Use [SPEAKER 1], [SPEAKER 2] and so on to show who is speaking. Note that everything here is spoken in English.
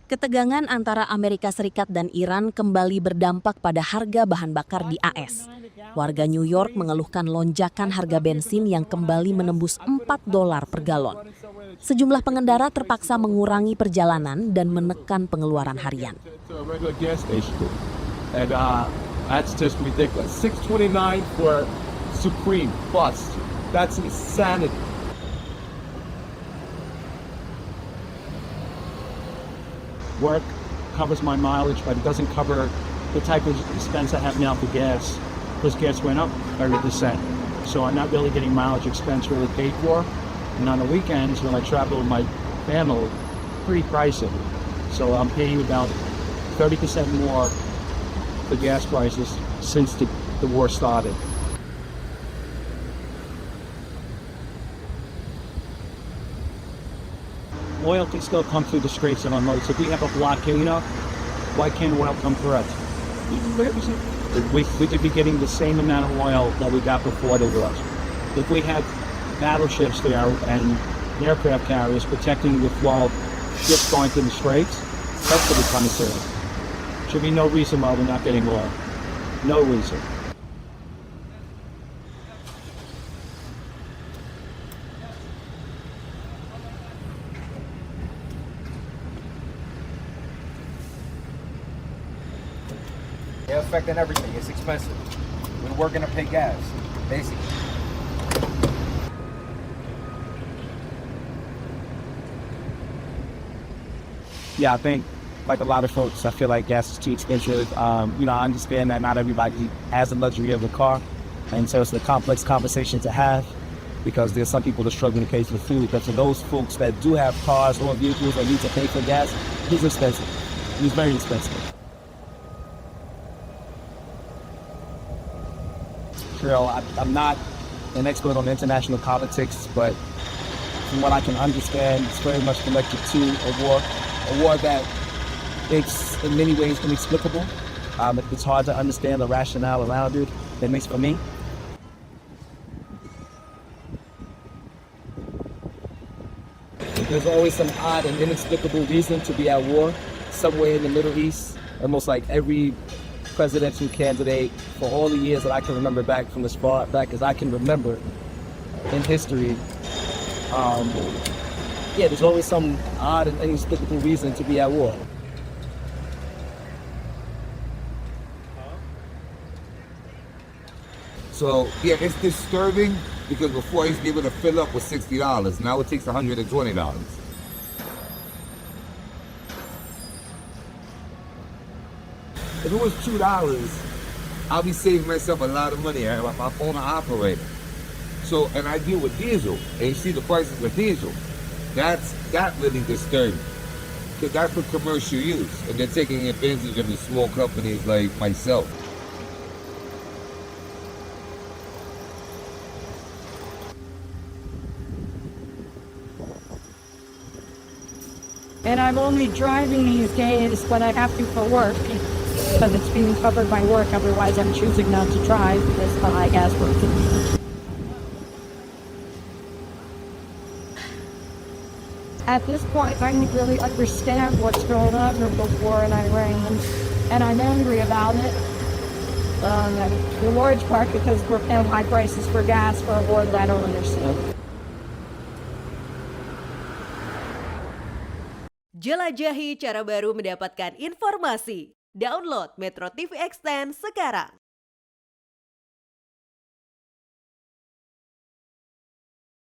[SPEAKER 1] Ketegangan antara Amerika Serikat dan Iran kembali berdampak pada harga bahan bakar di AS. Warga New York mengeluhkan lonjakan harga bensin yang kembali menembus $4 per galon. Sejumlah pengendara terpaksa mengurangi perjalanan dan menekan pengeluaran harian.
[SPEAKER 2] That's just ridiculous. $6.29 for Supreme Plus. That's insanity. Work covers my mileage, but it doesn't cover the type of expense I have now for gas, because gas went up 30%. So I'm not really getting mileage expense really paid for. And on the weekends, when I travel with my family, pretty pricey. So I'm paying about 30% more for gas prices since the war started. Oil can still come through the Straits and unload. So if we have a blockade, why can't oil come through us? We could be getting the same amount of oil that we got before the war. If we have battleships there and aircraft carriers protecting the flow of ships going through the Straits, that's what we're coming through. Should be no reason why we're not getting oil. No reason.
[SPEAKER 3] It's affecting everything. It's expensive. We're gonna pay gas, basically.
[SPEAKER 2] Yeah, I think like a lot of folks, I feel like gas is too expensive. I understand that not everybody has the luxury of a car, and so it's a complex conversation to have because there's some people that struggling to pay for food. But for those folks that do have cars or vehicles that need to pay for gas, it's expensive. It's very expensive. I'm not an expert on international politics, but from what I can understand, it's very much connected to a war that it's in many ways inexplicable. It's hard to understand the rationale around it, at least for me. There's always some odd and inexplicable reason to be at war somewhere in the Middle East. Almost like every presidential candidate for all the years that I can remember back from as far back as I can remember in history. There's always some odd and inexplicable reason to be at war.
[SPEAKER 4] So, it's disturbing because before I used to be able to fill up with $60. Now it takes $120. If it was $2, I'll be saving myself a lot of money. I'm an owner operator. So, and I deal with diesel, and you see the prices of diesel. That really disturbing, because that's for commercial use, and they're taking advantage of the small companies like myself.
[SPEAKER 5] And I'm only driving these days when I have to for work, because it's being covered by work. Otherwise, I'm choosing not to drive because the high gas prices. At this point, I don't really understand what's going on with the war in Iran, and I'm angry about it. In large part because we're paying high prices for gas for a war that I don't understand.
[SPEAKER 6] Jelajahi cara baru mendapatkan informasi. Download MetroTV Extend sekarang.